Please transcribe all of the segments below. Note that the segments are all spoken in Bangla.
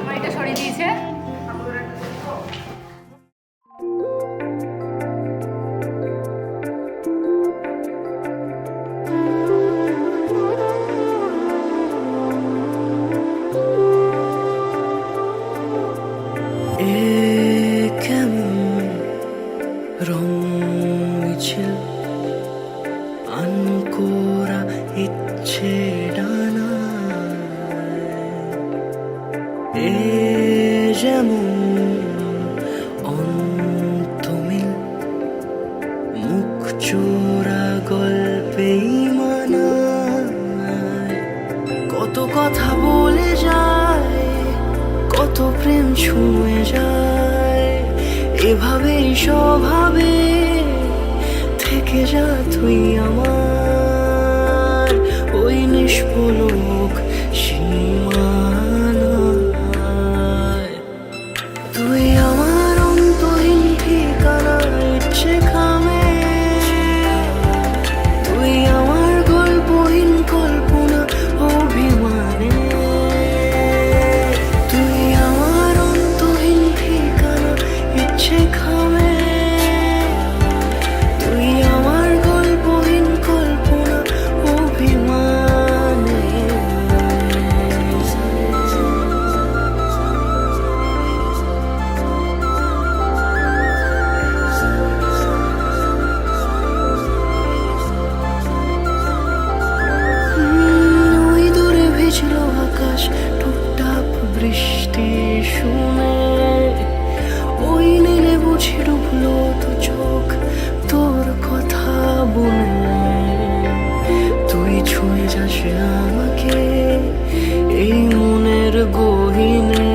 বাড়িটা সরিয়ে দিয়েছে। আনকোরা ইচ্ছে ডানা এ যেমন অন্তমিল মুখ চোরা গল্পেই মানায় কত কথা বলে যায় কত প্রেম ছুঁয়ে যায় এভাবেই স্বভাবে থেকে যা তুই আমার ওই নিষ্পলক সীমানায় তুই আমার অন্তহীন ঠিকানা ইচ্ছে খামে তুই আমার গল্পহীন কল্পনা অভিমানে তুই আমার অন্তহীন ঠিকানা ইচ্ছে খামে তুই আমার গল্পহীন কল্পনা অভিমানে ওই দূরে ভিজল আকাশ টুপটাপ বৃষ্টি শুনে ওই নীলে বুঝি ডুবলো তো চোখ তোর কথা বলে তুই ছুঁয়ে যাস আমাকে এই মনের গহীনে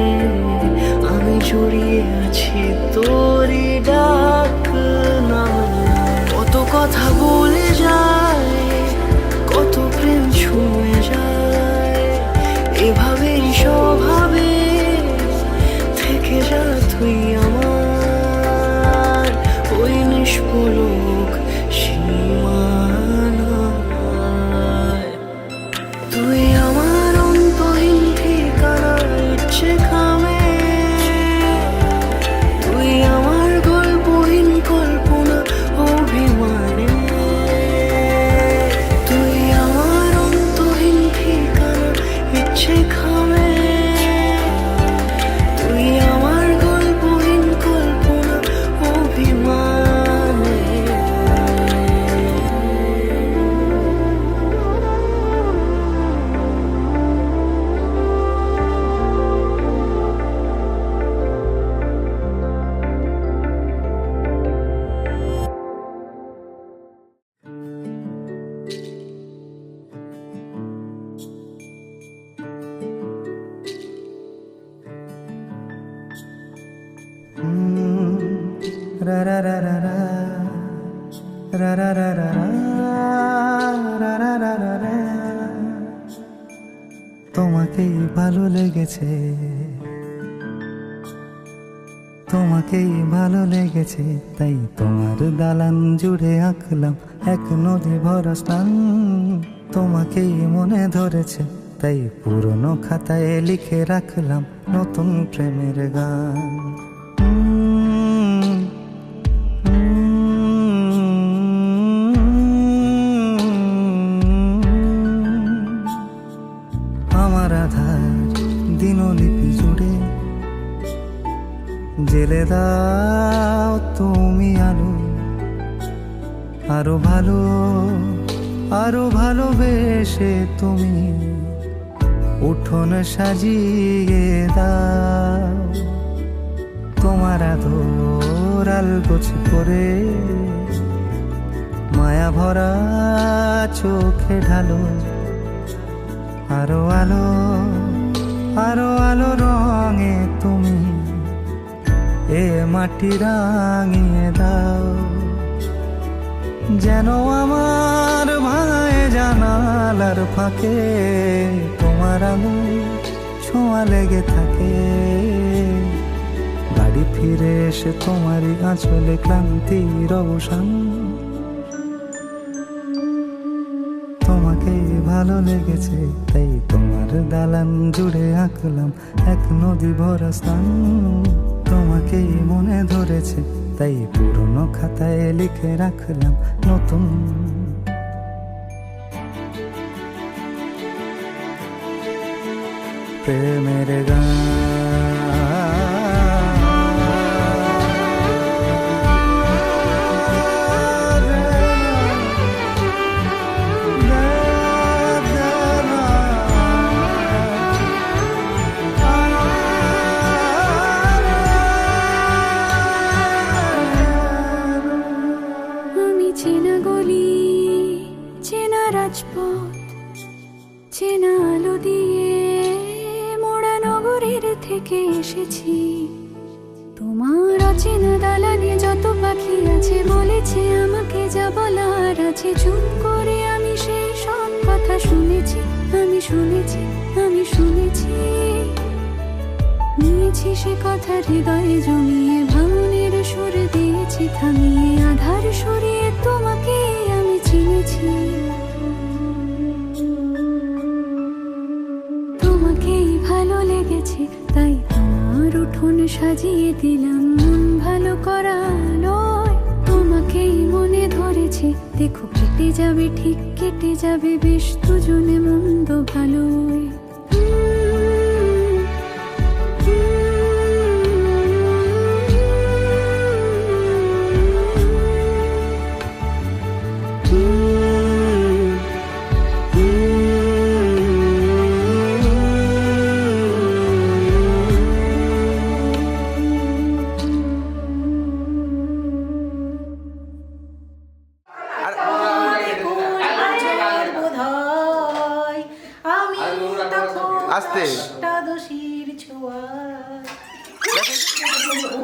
আমি জড়িয়ে আছি তোরই ডাক নামে কত কথা বলে যায় কত প্রেম ছুঁয়ে যায় এভাবেই স্বভাবে থেকে যা তুই আমার ওই নিষ্পলক সীমানায় তুই আমার অন্তহীন ঠিকানা ইচ্ছে খামে তুই আমার গল্পহীন কল্পনা অভিমানে তুই আমার অন্তহীন ঠিকানা ইচ্ছে খামে তুই আমার গল্পহীন কল্পনা অভিমানে ra ra ra ra ra ra ra ra ra ra ra ra ra ra তোমাকেই ভালো লেগেছে তোমাকেই ভালো লেগেছে তাই তোমার দালান জুড়ে আঁকলাম এক নদী ভরা স্থান তোমাকেই মনে ধরেছে তাই পুরনো খাতায় লিখে রাখলাম নতুন প্রেমের গান আমার আধার দিনলিপি জুড়ে জেলে দাও তুমি আলো আরো ভালো আরো ভালোবেসে তুমি উঠোন সাজিয়ে দাও তোমার আদর আলগোছ করে মায়া ভরা চোখে ঢালো আরো আলো আরো আলো রঙে তুমি এ মাটি রাঙিয়ে দাও যেন আমার ভাঙায় জানালার ফাঁকে তোমার আঙুল ছোঁয়া লেগে থাকে বাড়ি ফিরে এসে তোমারই আঁচলে ক্লান্তির অবসান তোমাকে ভালো লেগেছে তাই তোমার দালান জুড়ে আঁকলাম এক নদী ভরা স্থান। তোমাকেই মনে ধরেছে তাই পুরনো খাতায় লিখে রাখলাম নতুন। প্রেমের গান চেনা গলি, চেনা রাজপথ, চেনা আলো দিয়ে মোড়া নগরের থেকে এসেছি। তোমার অচেনা দালানে যত পাখি আছে বলেছে আমাকে যা বলার আছে। চুপ করে আমি সেই সব কথা শুনেছি, আমি শুনেছি, আমি শুনেছি। নিয়েছি সে কথা হৃদয়ে জমিয়ে, ভাঙনের সুর দিয়েছি থামিয়ে, আধার সরিয়ে তোমাকে আমি চিনেছি। তোমাকেই ভালো লেগেছে তাই তোমার উঠোন সাজিয়ে দিলাম মন ভালো করা নয়। তোমাকেই মনে ধরেছে দেখো কেটে যাবে, ঠিক কেটে যাবে বেশ দুজনে মন্দ ভালোই।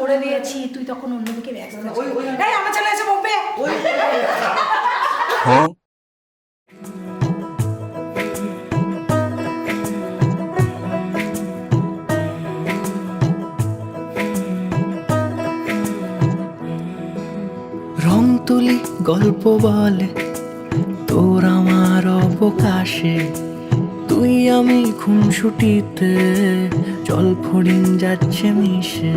করে দিয়েছি, তুই তখন অন্যদিকে ব্যস্ত। এই আমার ছেলে এসে বলবে রং তুলি গল্প বলে তোর আমার অবকাশে, তুই আমি খুনসুটিতে জল ফড়িং যাচ্ছে মিশে।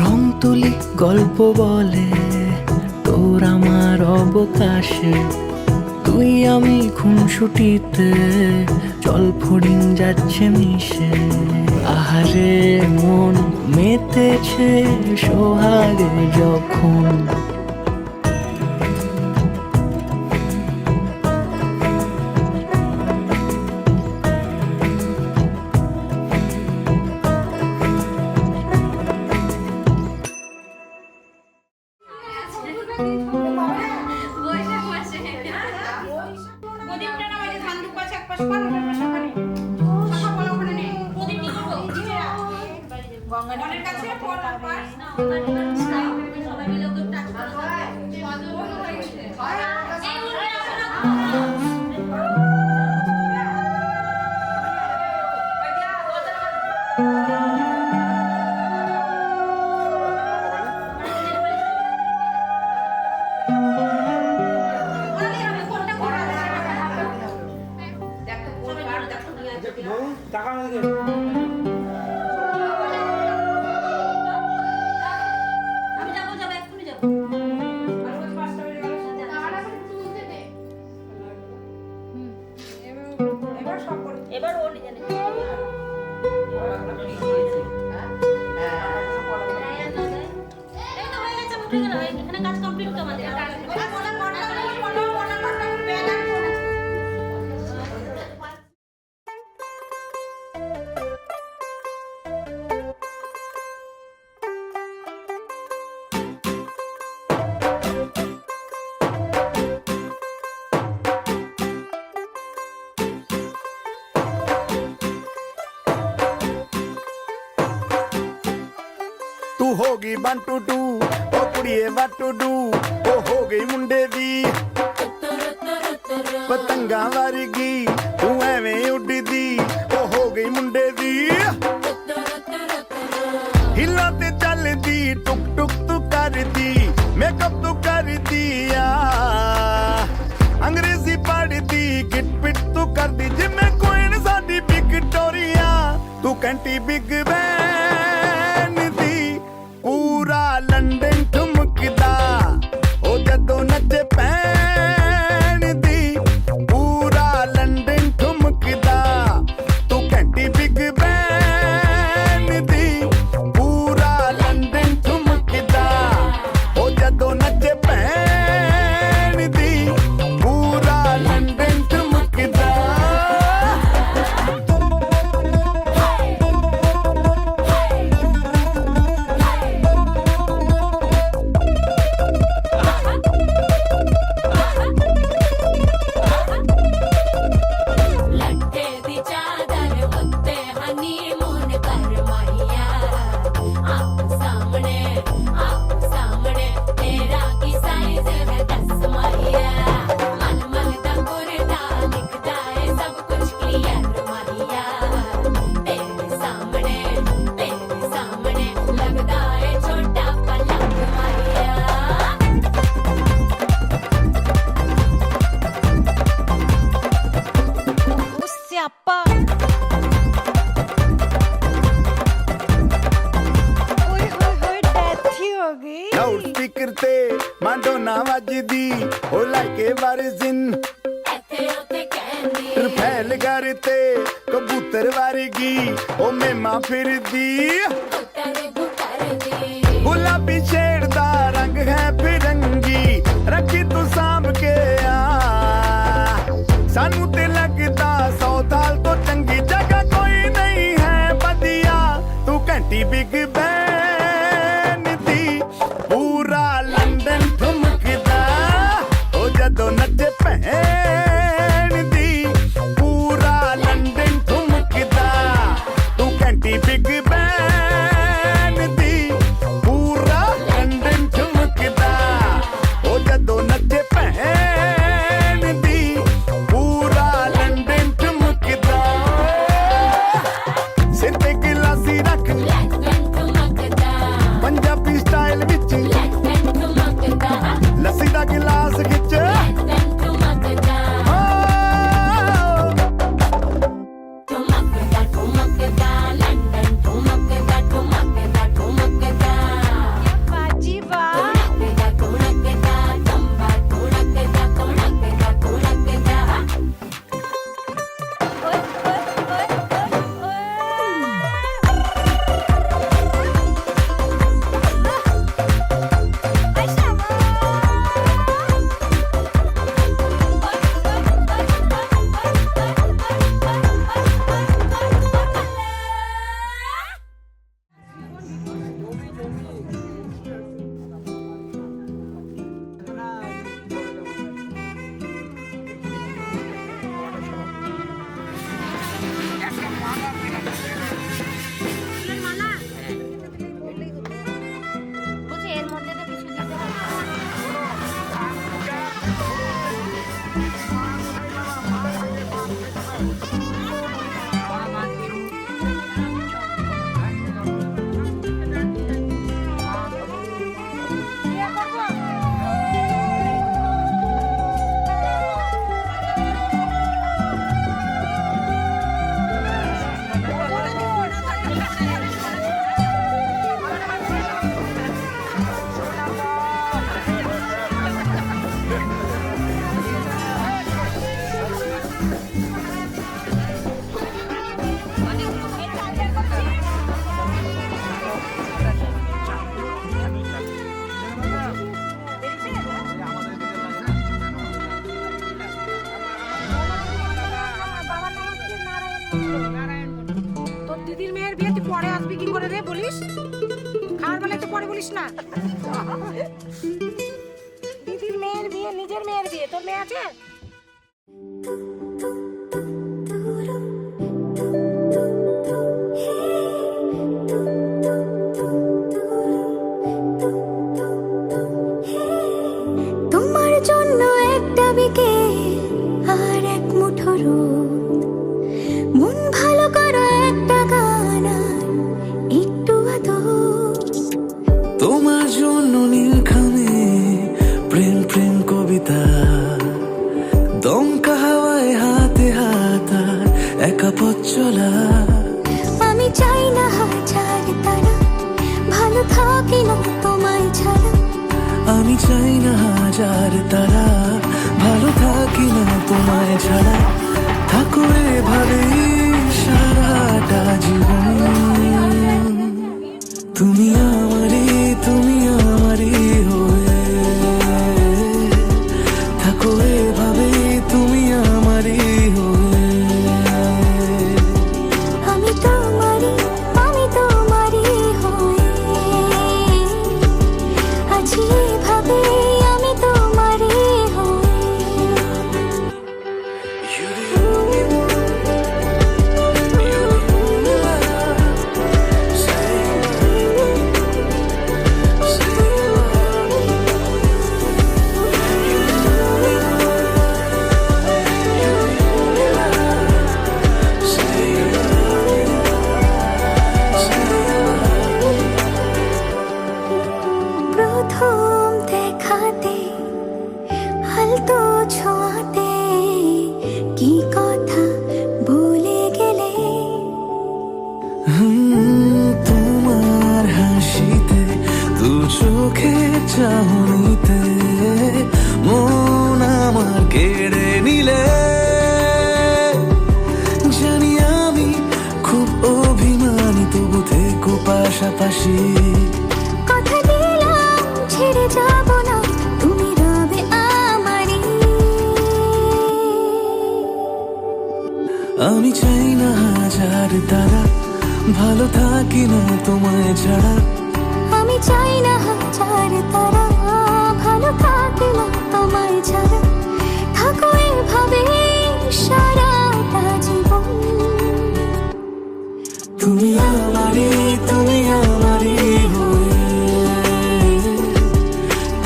রং তুলি গল্প বলে তোর আমার অবকাশে, তুই আমি খুনসুটিতে জল ফড়িং যাচ্ছে মিশে। আহারে মন মেতেছে সোহাগে যখন, গঙ্গানের কাছে এবার ও নিজে নিজে এখানে কাজ কমপ্লিট তো আমাদের तू होगी 1 2 2 ओ कुड़िए what to do ओ हो गई मुंडे दी पतंगा वर्गी तू एवें उड़दी ओ हो गई मुंडे दी ਘੰਟੀ ਬਿਗ ਬੈਨ ਦੀ ਪੂਰਾ ਲੰਡਨ ਠੁਮਕਦਾ ਉਹ ਜਦੋਂ ਨੱਚੇ ਪੈਣ ਦੀ ਪੂਰਾ ਲੰਡਨ ਠੁਮਕਦਾ ਤੂੰ ਘੰਟੀ ਬਿਗ ਬੈਨ ਦੀ ਪੂਰਾ ਲੰਡਨ ਠੁਮਕਦਾ ਉਹ ਜਦੋਂ ਨੱਚੇ ਪੈਣ ਦੀ ਪੂਰਾ ਲੰਡਨ ਠੁਮਕਦਾ ਲੱਟੇ ਦੀ ਚਾਦਰ ਉੱਤੇ ਹਨੀਮੂਨ ਕਰ ਮਾਹੀਆ ਆਪ ਸਾਹਮਣੇ ਤੇਰਾ ਕੀ ਸਾਈਜ਼ ਹੈ ਦੱਸ ਮਾਹੀਆ ਮਨ ਮਨ ਦਾ ਗੁਰਦਾ ਦਿਖਦਾ ਹੈ ਸਭ ਕੁਝ ਕਲੀਅਰ ਮਾਹੀਆ ਤੇਰੇ ਸਾਹਮਣੇ ਲੱਗਦਾ ਹੈ ਛੋਟਾ ਪਲਕ ਮਾਹੀਆ ਸਿਆਪਾ ਓਏ ਹੋਏ ਡੈਥ ਹੀ ਹੋ ਗਈ ਲਾਊਡ ਸਪੀਕਰ ਤੇ ਮਾਂਡੋਨਾ ਵੱਜਦੀ ਉਹ ਲਾਈਕੇ ਵਾਰਿਜ਼ਨ ਇੱਥੇ ਉੱਥੇ ਕਹਿੰਦੀ ਰਫੈਲ ਘਰ ਤੇ ਕਬੂਤਰ ਵਰਗੀ ਉਹ ਮੇਮਾ ਫਿਰਦੀ ਗੁੱਟਰ ਦੀ ਗੁਲਾਬੀ ਸ਼ੇਡ ਦਾ ਰੰਗ ਹੈ ਫਿਰੰਗੀ ਰੱਖੀ ਤੂੰ ਸਾਂਭ ਕੇ ਆ ਸਾਨੂੰ ਤੇ ਲੱਗਦਾ 100 ਸਾਲ ਤੋਂ ਚੰਗੀ ਜਗ੍ਹਾ ਕੋਈ ਨਹੀਂ ਹੈ ਵਧੀਆ ਤੂੰ ਘੰਟੀ ਬਿਗ ਬੈਨ ਦੀ ਪੂਰਾ ਲੰਡਨ ਠੁਮਕਦਾ ਉਹ ਜਦੋਂ ਨੱਚੇ ਭੈਣ ਦੀ ਪੂਰਾ ਲੰਡਨ ਠੁਮਕਦਾ ਤੂੰ ਘੰਟੀ ਬਿਗ ਬੈਨ ਦੀ ਪੂਰਾ ਲੰਡਨ ਠੁਮਕਦਾ ਉਹ ਜਦੋਂ ਨੱਚੇ ਭੈਣ ਦੀ ਪੂਰਾ ਲੰਡਨ ਠੁਮਕਦਾ ਸਿਰ ਤੇ ਗਿਲਾਸੀ ਰੱਖ ਲੰਡਨ ਠੁਮਕਦਾ ਪੰਜਾਬੀ ਸਟਾਈਲ ਵਿੱਚ ਲੰਡਨ ਠੁਮਕਦਾ ਲੱਸੀ ਦਾ ਗਿਲਾਸ ਖਿੱਚ ਲੰਡਨ ਠੁਮਕਦਾ ਠੁਮਕਦਾ ਲੰਡਨ ਠੁਮਕਦਾ ਬਾਜੀ ਵਾਹ ਠੁਮਕਦਾ ਚੰਬਾ ਠੁਮਕਦਾ ਓਏ বুঝি এর মধ্যে তো কিছু দিতে হবে তোর দিদির মেয়ের বিয়ে তুই পরে আসবি কি করে রে বলিস খাওয়ার বেলায় তো পরে বলিস না দিদির মেয়ের বিয়ে নিজের মেয়ের বিয়ে তোর মেয়ে আছে তোমার জন্য একটা বিকেল আর এক মুঠো রোদ মন ভালো করা একটা গান আর একটু আদর তোমার জন্য নীলখানে প্রেম প্রেম কবিতা দমকা হাওয়ায় হাতে হাত আর একা পথ চলা আমি চাই না হাজার তারা, ভালো থাকি না তোমায় ছাড়া, থাকো এভাবেই সারাটা জীবন। তুমি আমারই হয়ে থাকো এভাবে, তুমি আমারই হয়ে। আমি তোমারই হয়ে আছি এভাবে, আমি তোমারই হয়ে। প্রথম দেখাতে হালতো ছোঁয়াতে কি কথা ভুলে গেলে, তোমার হাসিতে দু চোখে চাহনিতে মন আমার কেড়ে নিলে। জানি আমি খুব অভিমানী, তবু থেকো পাশাপাশি। কথা দিলাম ছেড়ে যাব না, তুমি রবে আমারই। আমি চাই না হাজার তারা, ভালো থাকি না তোমায় ছাড়া, আমি চাই না হাজার তারা, ভালো থাকি না তোমায় ছাড়া, থাকো এভাবে সারাটা জীবন। তুমি আমারই হয়ে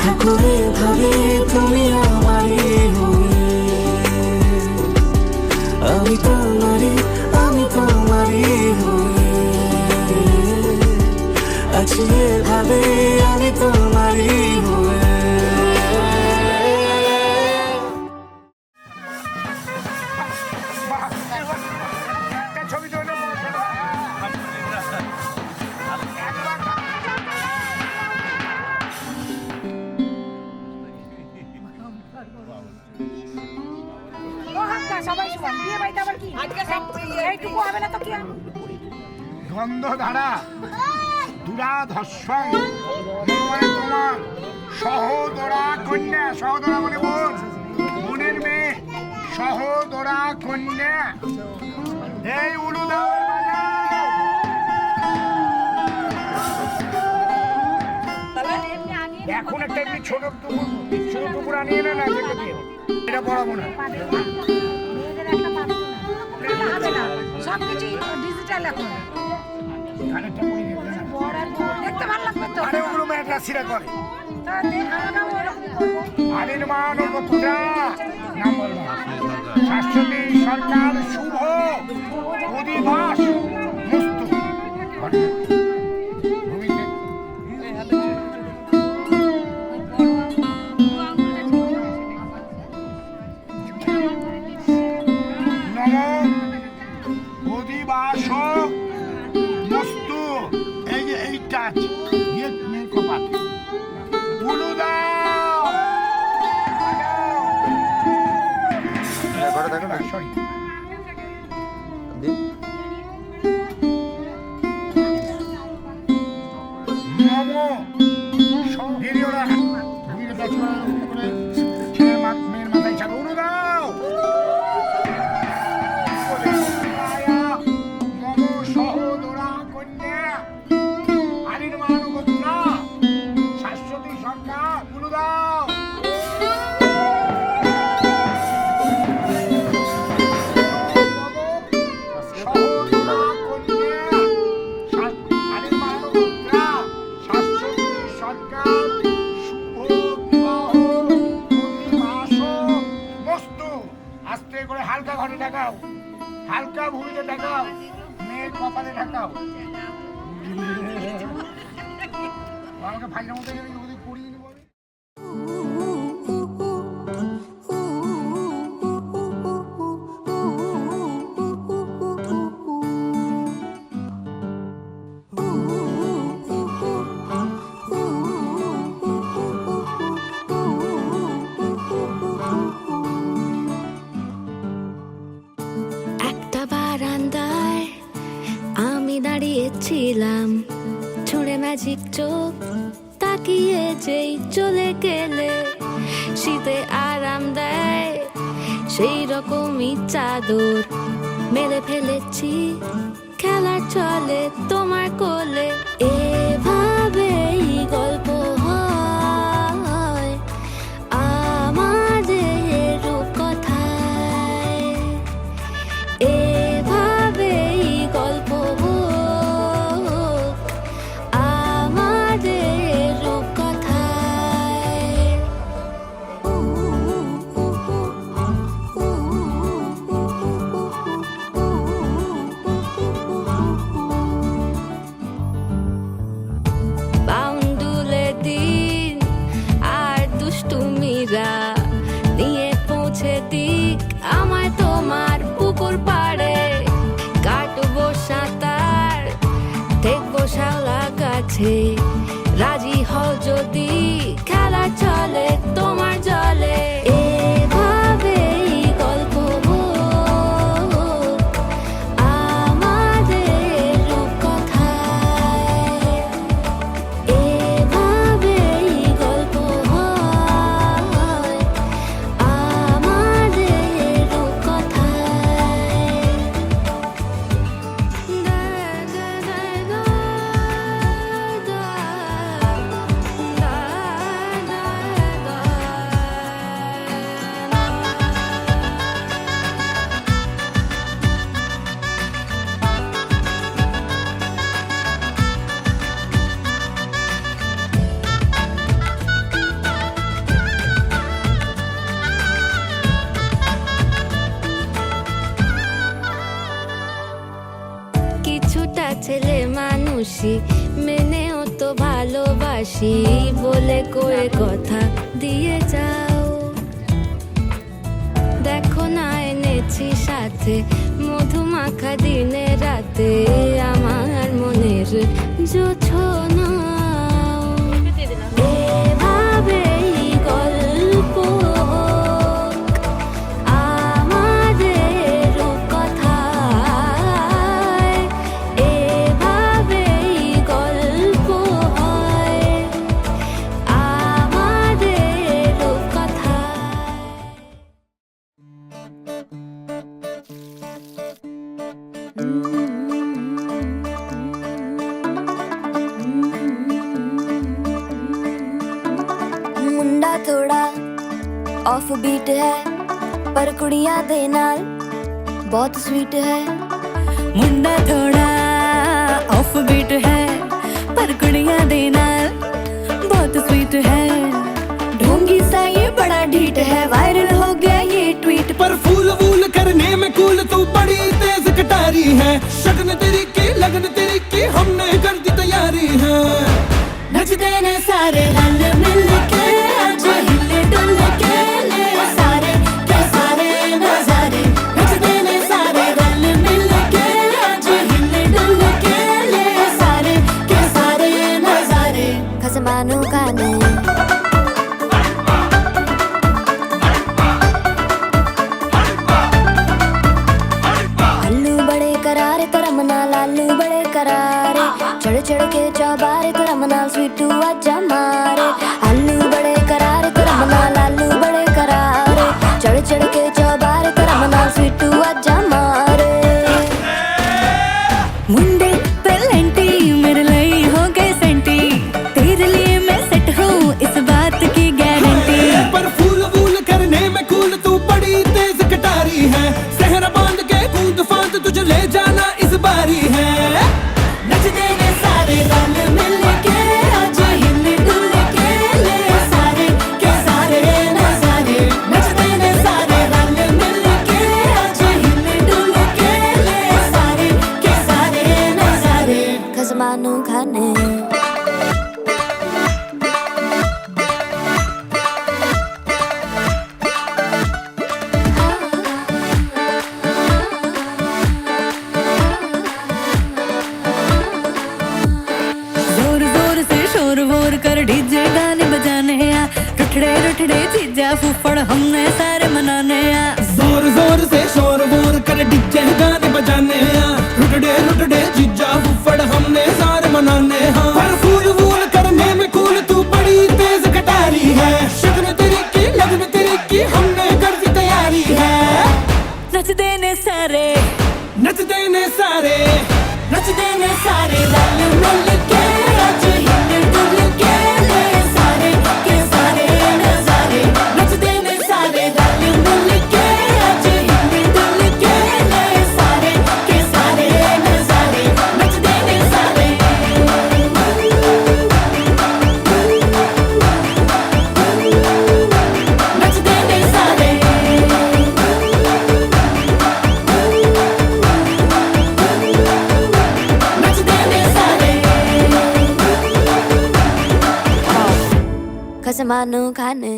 থাকো এভাবে, তুমি আমারই হয়ে। আমি তোমারই হয়ে আছি এভাবে, আমি তোমারই হয়ে। ছবি তো ও হাতটা সবাই সমান, বিয়ে বাড়িতে আবার কি এইটুকু হবে না তো কি হবে? গন্ধ ধারা দুরাধস্যং মানে তোমার সহোদরা কন্যা, সহোদরা মানে বোন, বোনের মেয়ে, সহোদরা কন্যা। এই উলু দাও, এখন একটা এমনি ছোট টুকুর আনিয়ে না, যেটা দিয়ে এটা পড়াবো না। মেয়েদের একটা পাত্র না, হবে না, সবকিছু ডিজিটাল এখন। কানেরটা পরিয়ে দেবে না। বড় আর বড় দেখতে ভালো লাগবে তো। আরে ওগুলো মেয়েটা করে। তা আমরাও এরকম করবো। আদির মান ও পুত্রা নাম বলবো। শাশ্বতী সরকার শুভ অধিবাস মুস্তু। নম অধিবাস মস্তু। এই যে এই টাচ দিয়ে মেয়ের কপাল উলু দাও। সরি নমো ভিডিওটা মেয়ের মাথায় ছাড়ো। উলু দাও। নমো সহোদরা কন্যা আদির মানবত্রা শাশ্বতী সরকার। উলু দাও। হালকা ঘরে ঢাকাও, হালকা ভূমিতে ঢাকাও, মেয়ের কপালে ঢাকাও। আমাকে ফাইলের মধ্যে করিয়ে নেবো। দাঁড়িয়েছিলাম ছুঁড়ে ম্যাজিক চোখ তাকিয়ে যেই চলে গেলে শীতে আরাম দেয় সেই রকমই চাদর মেলে ফেলেছি খেলার চলে তোমার কোলে এভাবেই গল্প হয় আমাদের রূপকথায় এভাবেই গল্প হোক আমাদের রূপকথায় বাউন্ডুলে দিন আর দুষ্টুমিরা নিয়ে পৌঁছে দিক আমার তোমার পুকুর পাড়ে কাটবো সাঁতার দেখবো শাওলা গাছে রাজি হও যদি খেলা চলে তোমার জলে এভাবেই গল্প হোক আমাদের রূপকথায় এভাবেই গল্প হয় আমাদের রূপকথায় কিছুটা ছেলে মানুষই মেনেও তো ভালোবাসি বলে করে কথা দিয়ে যাও দেখো না এনেছি সাথে মধুমাখা দিনে রাতে আমার মনের জোছনা এভাবেই গল্প হোক আমাদের রূপকথায় এভাবেই গল্প হয় আমাদের রূপকথায় मुंडा थोड़ा ऑफ बीट है पर कुड़ियां दे नाल बहुत स्वीट है मुंडा थोड़ा ऑफ बीट है पर कुड़ियां दे नाल बहुत स्वीट है ढोंगी सा ये बड़ा ढीठ है वायरल हो गया ये ट्वीट पर फूल वूल करने में कूल तू बड़ी तेज कटारी है शगन तेरी की लगन तेरी की हमने कर दी तैयारी है नचते ने सारे रल मिल के आज हिले डुल के ले सारे के सारे नजारे नचते ने सारे रल मिल के आज हिले डुल के ले सारे के सारे नजारे खसमानू खाने आलू बड़े करारे तरम नाल आलू बड़े करारे चढ़ चढ़ के चौबारे तरम नाल स्वीटू आजा मारे आलू बड़े करारे तरम नाल आलू बड़े करारे चढ़ चढ़ के चौबारे तरम नाल स्वीटू आजा मारे मुंडे पेलेंटी मेरे लिए हो गए सेंटी तेरे लिए मैं सेट हूँ इस बात की गारंटी पर फूल वूल करने में कूल तू बड़ी तेज कटारी है सहरा बांध के कूद फांद तुझे ले जाना इस बारी है नचते ने सारे रल मिल के आज हिले डुल के ले सारे के सारे नजारे नचते ने सारे रल मिल के आज हिले डुल के ले सारे के सारे नजारे खसमानू खाने जोर जोर से शोर वोर कर डीजे गाने बजाने आ रुठड़े रुठड़े जीजा फूफड़ हमने सारे मनाने आ जोर जोर से शोर वोर कर डीजे गाने बजाने आ रुटड़े रुटड़े जीजा फुफड़ नचदे ने सारे नचदे ने सारे रल मिल के अज हिल डुल के ले सारे के सारे नजारे नचदे ने सारे रल मिल के अज हिल डुल के ले सारे के सारे नजारे नचदे ने सारे नचदे ने सारे नचदे ने सारे कसमानु खाने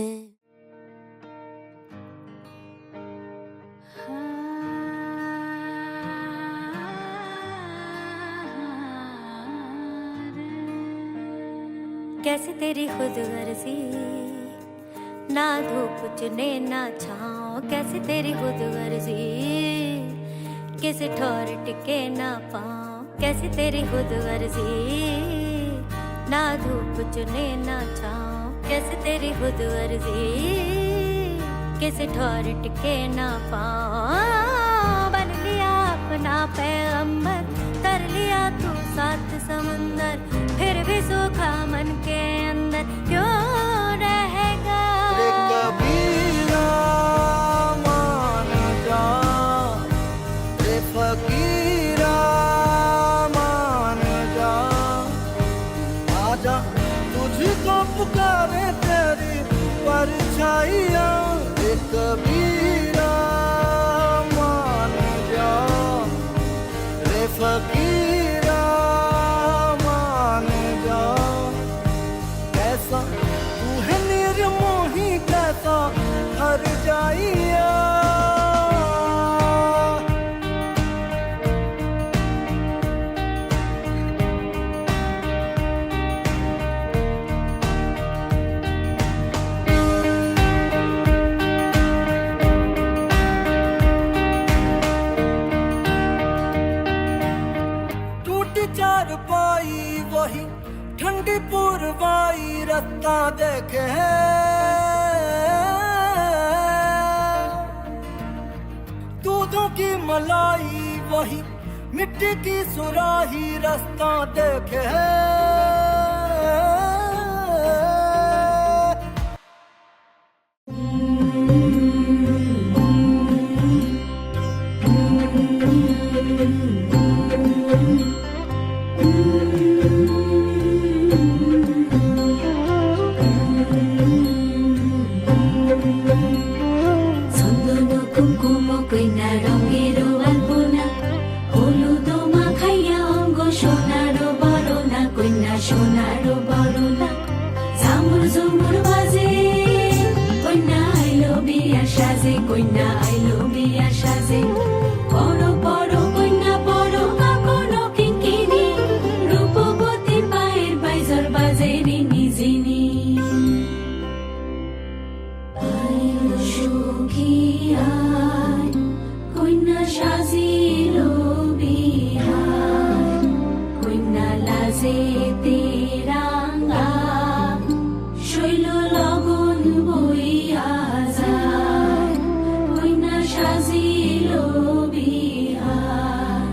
कैसे तेरी खुद गर्जी ना धूप चुने ना छाओ कैसे तेरी खुद गर्जी किसी ठोर टिके ना पाओ कैसे तेरी खुद गर्जी ना धूप चुने ना छाओ कैसे तेरी खुद गर्जी किसी ठोर टिके ना पाओ बन लिया अपना पैगंबर कर लिया तू सात समुंदर फिर भी सूखा मन के अंदर क्यों रहेगा कबीरा मान जा रे फकीरा मान जा आजा तुझको पुकारे तेरी परछाइयाँ रे कबीरा मान जा रे फकीरा मान जा कैसा तू है निर्मोही कैसा हर जाइया टूटी चार पाई वही ठंडी पुरवाई रत्ता देखे दूधों की मलाई वही मिट्टी की सुराही रास्ता देखे চন্দন কুমকুম কইনা রঙের আলপনা হলুদ মাখাইয়া অঙ্গ সোনার বরণা কইনা সোনার বরণা ঝামুর ঝুমুর বাজে কইনা আইলো বিয়া সাজে কইনা আইলো বিয়া সাজে বড় বড় কইনা বড় কাকনো কিঙ্কিনি রূপবতী পায়ের বাইজর বাজে রিনি জিনি আইলো সুখী আয় কইনা সাজিলো বিহার কইনা লাজে তেরাঙ্গা শৈল লগন বইয়া যায় কইনা সাজিলো বিহার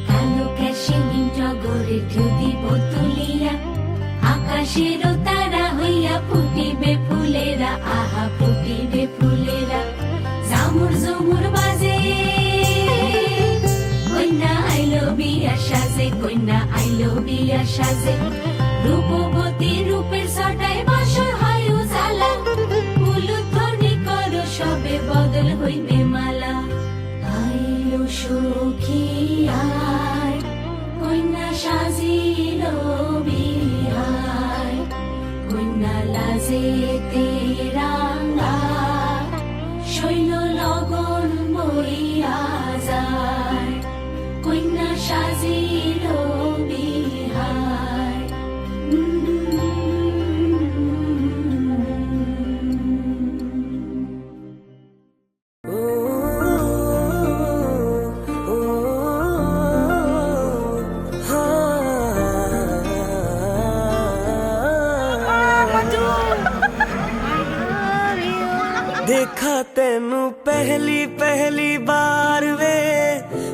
কালো ক্যাশিং জগরে ঢুদি বোতলিয়া আকাশের তারা হইয়া ফুটিবে ফুলেরা আহা ফুটিবে ফুলেরা জামুর জমুর বাজে কইনা আইলো বিয়া সাজে কইনা আইলো বিয়া সাজে রূপবতী রূপের সটায় বাসর হয় উজালা উলুধ্বনি করো সবে বদল হইবে মালা আইলো সখী আয় কইনা সাজিলো বিহার কইনা লাজে তেরাঙ্গা শৈল লগন বইয়া যায় কইনা সাজিলো বিহার देखा तेनू पहली पहली बार वे,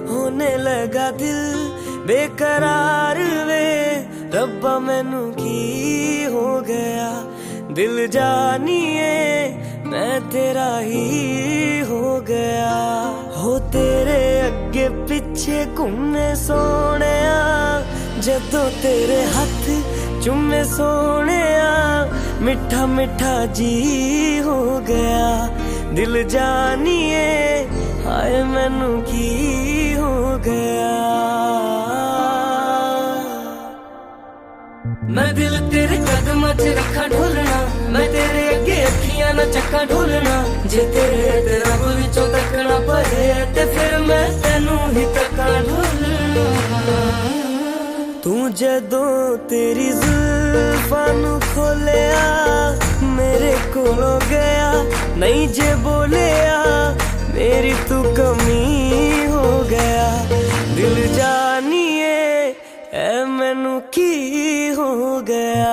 होने लगा दिल बेकरार वे। रब्बा मैनू की हो गया, दिल जानिए मैं तेरा ही हो गया। हो तेरे अगे पिछे घूमे सोने, जदों तेरे हथ चुमे सोने, मिठा मिठा जी हो गया। दिल जानिए हाय मैनू की हो गया। मैं दिल तेरे कदमां च रखा ढोलना, मैं तेरे अगे अखियां ना चक्का ढोलना। जे तेरे रब विचों तकना पए ते फिर मैं तेनू ही तक्का ढोलना। तू जदों तेरी जुल्फां नू खोलिया, मेरे कोलों गया नहीं जे बोलिया, मेरी तू कमी हो गया। दिल जानिए ऐ मैनू की हो गया।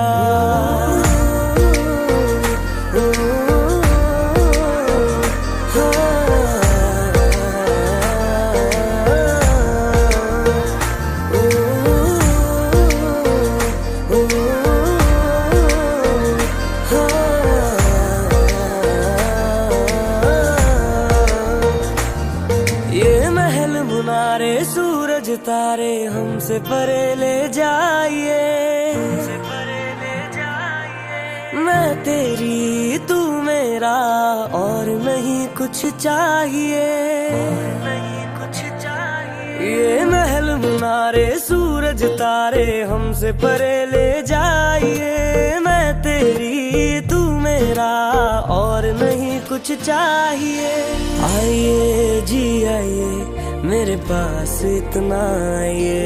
सूरज तारे हमसे परे ले जाइए, मैं तेरी तू मेरा और नहीं कुछ चाहिए। ये महल मुनारे सूरज तारे हमसे परे ले जाइए, मैं तेरी तू मेरा और नहीं कुछ चाहिए। आइए जी आइए मेरे पास इतना आइए,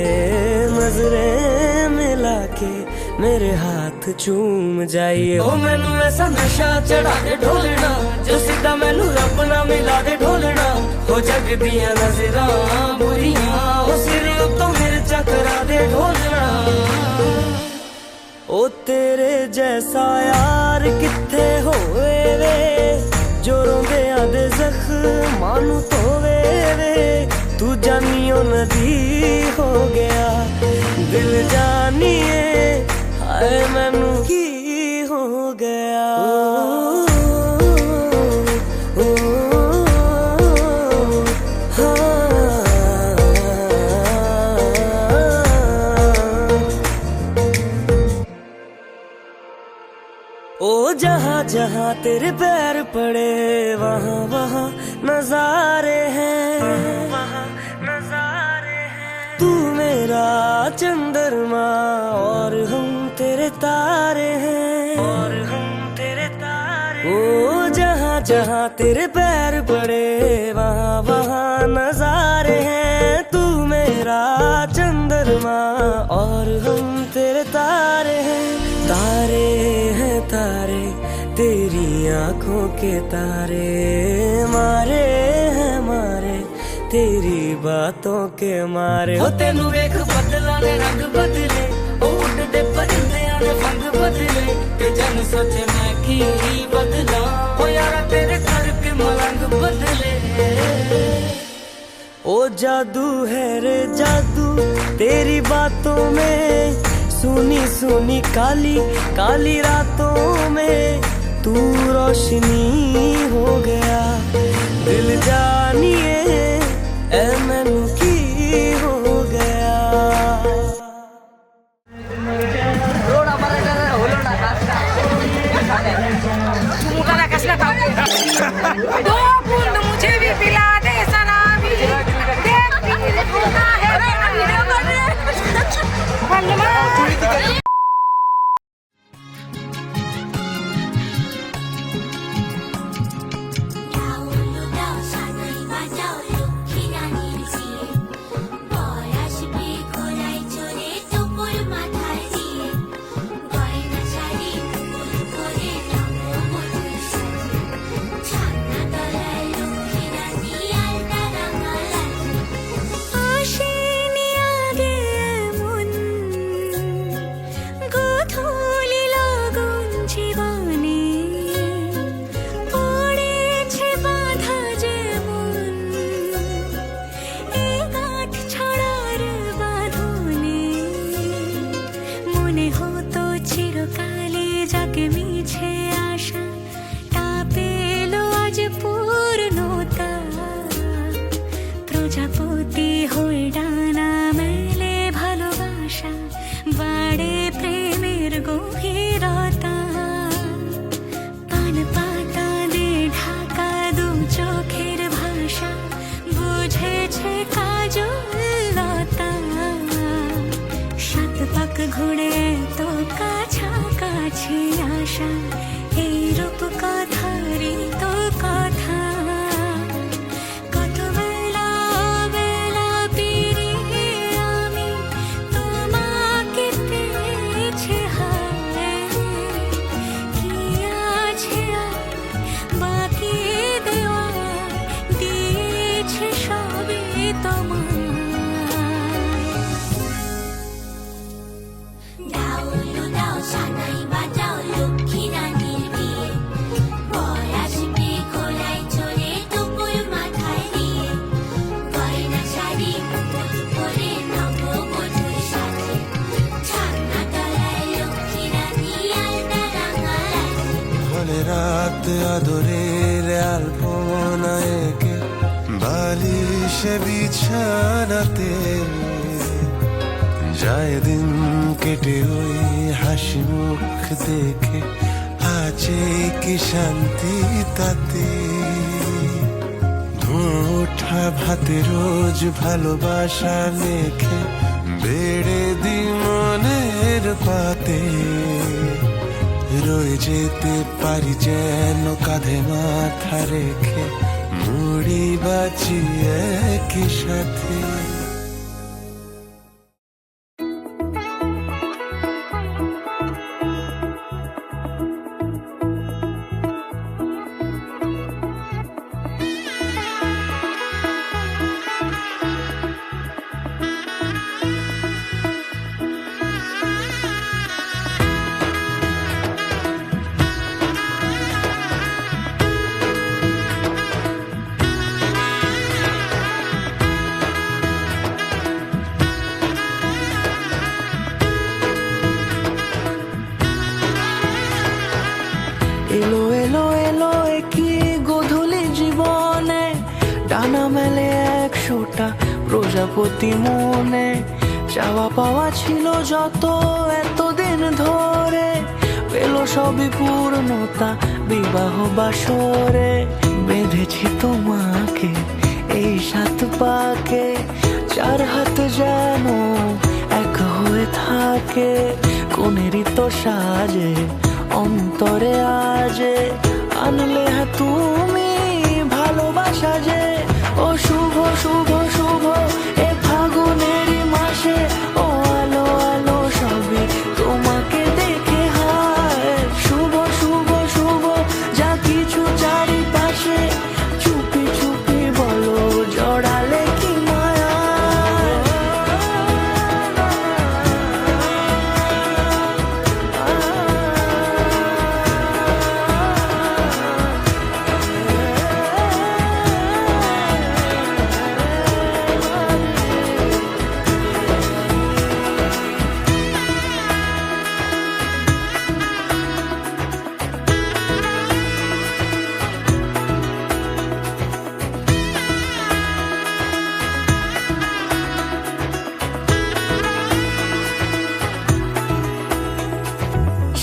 नजरें मिला के मेरे हाथ चूम जाइए। ओ मैनू ऐसा नशा चढ़ा दे ढोलना, जो सीधा मैनू रब ना मिला दे ढोलना। हो जग दियां नजरां बुरियां, ओ सिर तो मेरे चकरा दे ढोलना। ओ तेरे जैसा यार किथे होवे वे, जो रोंदे आदे जख्मां नू धोवे वे। तू जानियो नदी हो गया, दिल जानिए हाय मैनू की हो गया। ओ जहाँ जहाँ तेरे पैर पड़े, वहाँ वहाँ नजारे हैं, तू मेरा चंद्रमा और हम तेरे तारे हैं, ओ जहाँ जहाँ तेरे पैर पड़े, वहाँ वहाँ नजारे हैं। तू मेरा चंद्रमा और हम तेरे तारे हैं। तारे हैं तारे तेरी आंखों के तारे, मारे हैं मारे तेरी बातों के मारे। हो तेनू वेख बदला ने रंग बदले, ओ उड़दे परिंदियां ने फंग बदले। ते जन सोचे मैं की बदला, ओ यारा तेरे करके मलंग बदले। ओ जादू है रे जादू तेरी बातों में, सुनी सुनी काली काली रातों में तू रोशनी हो गया। दिल जानिए ऐ मैनू की हो गया। दो बूंद मुझे भी पिला दे सलामी, देख तेरे होना है যাকে মিছে আশা তা পেলো আজ পূর্ণতা। প্রজাপতি হয়ে ডানা মেলে ভালোবাসা, বাড়ে প্রেমের গভীরতা। পান পাতা দিয়ে ঢাকা দু চোখের ভাষা, বুঝেছে কাজলতা। সাত পাক ঘুরে তো কাছাকাছি আসা, এই রূপ কথারই তো কথা। কত বেলা বেলা পেরিয়ে আমি তোমাকে পেয়েছি, হায় কি আছে আর বাকি দেওয়ার, দিয়েছে সবই তোমার। দাও সানাই বাজাও লক্ষ্মী রানীর বিয়ে, বর আসবে ঘোড়ায় চড়ে দুপুর মাথায় নিয়ে। গয়না শাড়ি মুকুট পরে নববধূর সাথে, ছান্না তলায় লক্ষ্মী রানী আলতা রাঙা রাখে। হলে রাত আদরের আলপনা এঁকে বালিশে বিছানাতে, যায় দিন কেটে ওই হাসি মুখ দেখে, আছে কি শান্তি তাতে। ধোঁয়া ওঠা ভাতে রোজ ভালোবাসা মেখে, বেড়ে দি মনের পাতে। রয়ে যেতে পারি যেন কাঁধে মাথা রেখে, মুড়ি বাঁচি একই সাথে। এলো এলো এলো কি গোধূলি জীবনে, ডানা মেলে 100টা প্রজাপতি মনে। চাওয়া পাওয়া ছিল যত এতদিন ধরে, পেলো সবই পূর্ণতা বিবাহ বাসরে। বেঁধেছি তোমাকে এই 7 পাকে, 4 হাত যেন এক হয়ে থাকে। কোনেরই তো সাজে অন্তরে আজে, আনলে হ্যাঁ তুমি ভালোবাসা যে। ও শুভ শুভ শুভ এ ফাগুনেরই মাসে, ও আলো আলো সবই তোমাকে দেখে হায়। শুভ শুভ শুভ যা কিছু চারিপাশে, চুপি চুপি বলো জড়ালে কি মায়া।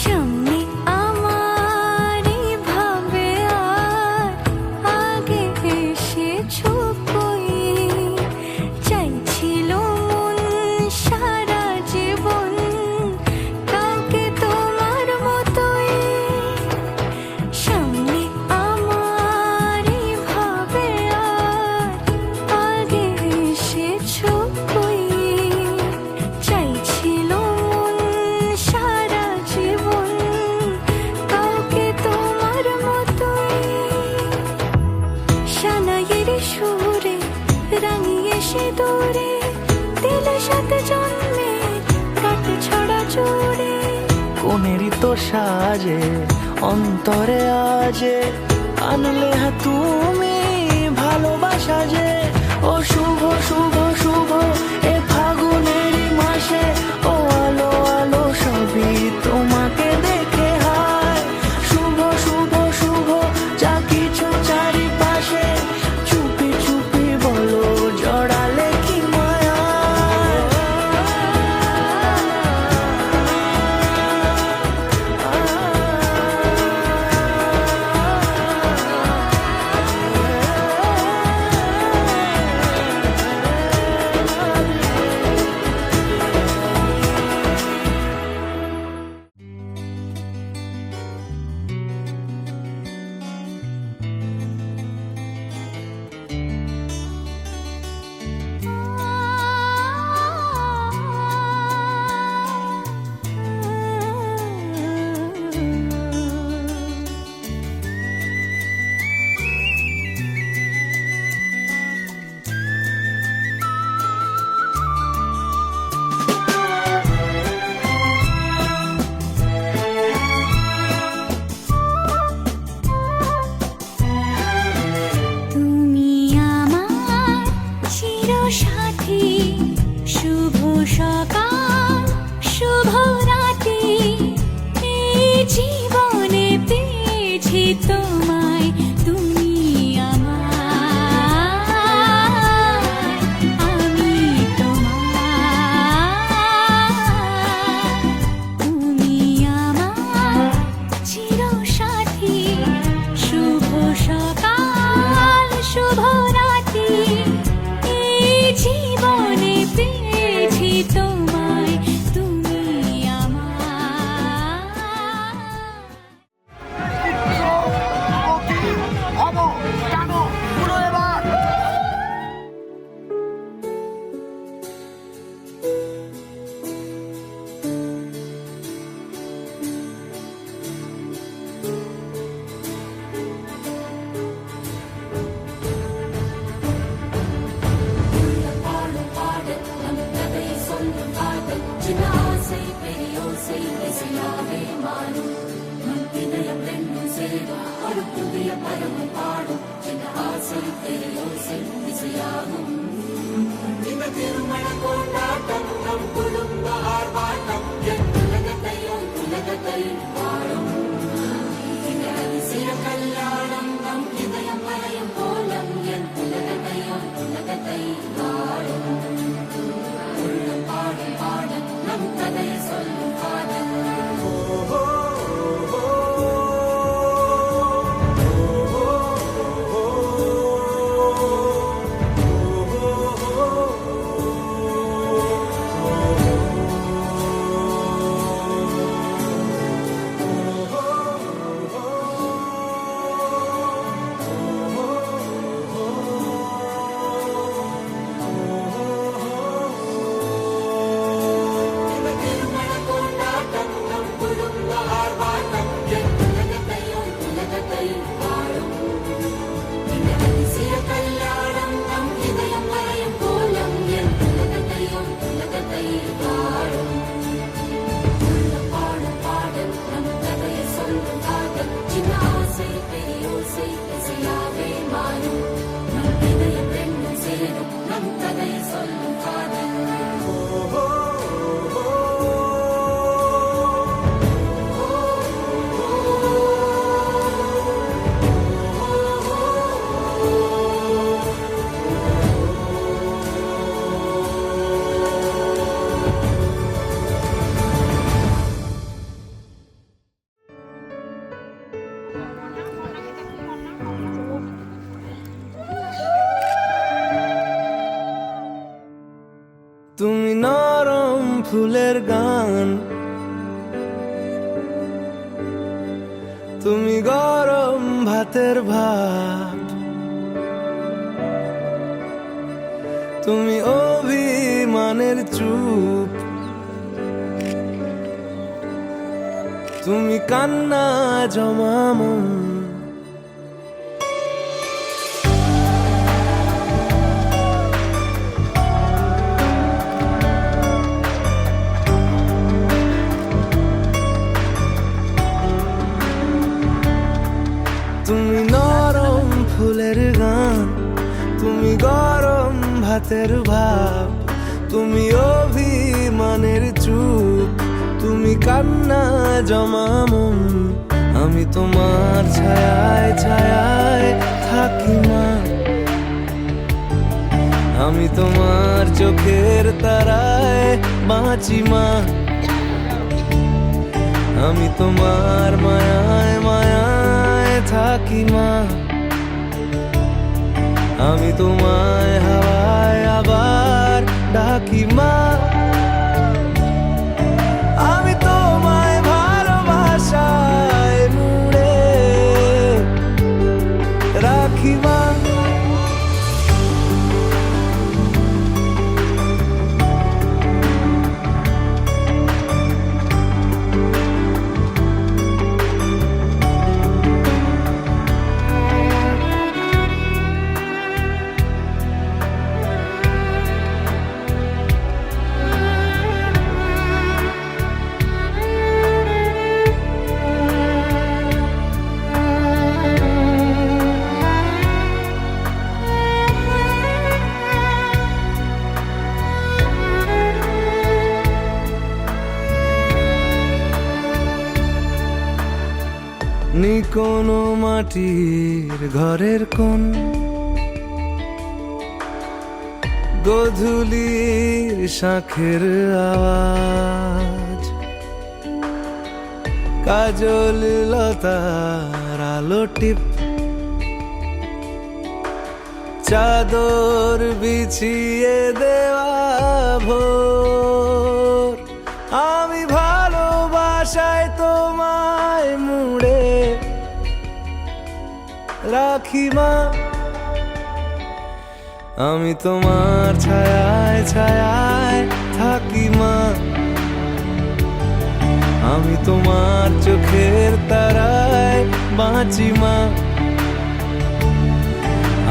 সামনে আমারই ভাবে আর আগে এসেছো কই, চাইছিল মন সারা জীবন কাউকে তোমার মতোই। সামনে আমারই ভাবে আর আগে এসেছো কই, চাইছিল মন সারা জীবন কাউকে তোমার মতোই। সানাইয়ের সুরে রাঙিয়ে সে দূরে, দিল 7 জন্মের রাত ছড়া জুড়ে। কোনেরই তো সাজে অন্তরে আজে, আনলে হ্যাঁ তুমি ভালোবাসা যে। ও শুভ শুভ শুভ এ ফাগুনেরই মাসে, ও আলো আলো সবই তোমাকে দেখে হায়। জীবনে পেয়েছি তোমায়, তুমি আমার, আমি তোমার, তুমি আমার চিরসাথী। শুভ সকাল শুভ রাত্রি, এই জীবনে পেয়েছি তোমায়, তুমি আমার। তুমি নরম ফুলের গান, তুমি গরম ভাতের ভাত, তুমি অভিমানের চুপ, তুমি কান্না জমামন। তুমি নরম ফুলের গান, তুমি গরম ভাতের ভাব, তুমি অভিমানের চুপ, তুমি কান্না জমামন। আমি তোমার ছায়ায় ছায়ায় থাকি মা, আমি তোমার চোখের তারায় বাঁচি মা, আমি তোমার মায়ায় মায়ায় থাকি মা, আমি তোমায় হাওয়ায় আবার ডাকি মা, আমি তোমায় ভালোবাসায় মুড়ে রাখি মা। নি কোনো মাটির ঘরের কোন গোধূলির শাঁখের আওয়াজ কাজল লতার আলো টিপ চাদর বিছিয়ে দেওয়া ভোর আমি ভালোবাসায় তোমায় মুড়ে রাখি মা আমি তোমার ছায়ায় ছায়ায় থাকি মা আমি তোমার চোখের তারায় বাঁচি মা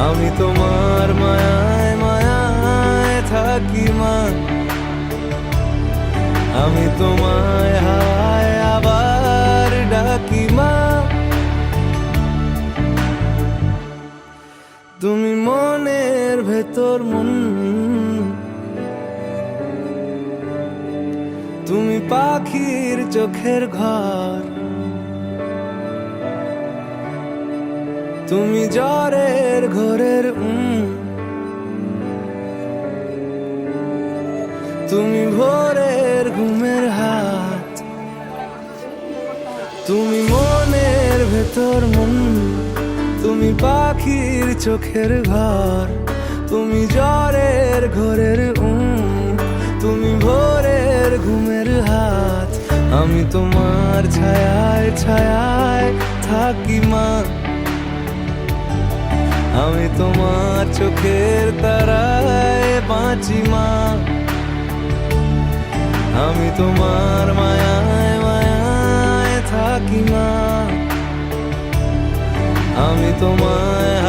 আমি তোমার মায়ায় মায়ায় থাকি মা আমি তোমায় হাওয়ায় আবার ডাকি মা তুমি মনের ভেতর মন তুমি পাখির চোখের ঘর তুমি জ্বরের ঘোরের তুমি ভোরের ঘুমের হাত তুমি মনের ভেতর মন তুমি পাখির চোখের ঘর তুমি জ্বরের ঘোরের তুমি ভোরের ঘুমের হাত আমি তোমার ছায়ায় ছায়ায় থাকি মা আমি তোমার চোখের তারায় বাঁচি মা আমি তোমার মায়ায় মায়ায় থাকি মা আমি তোমায়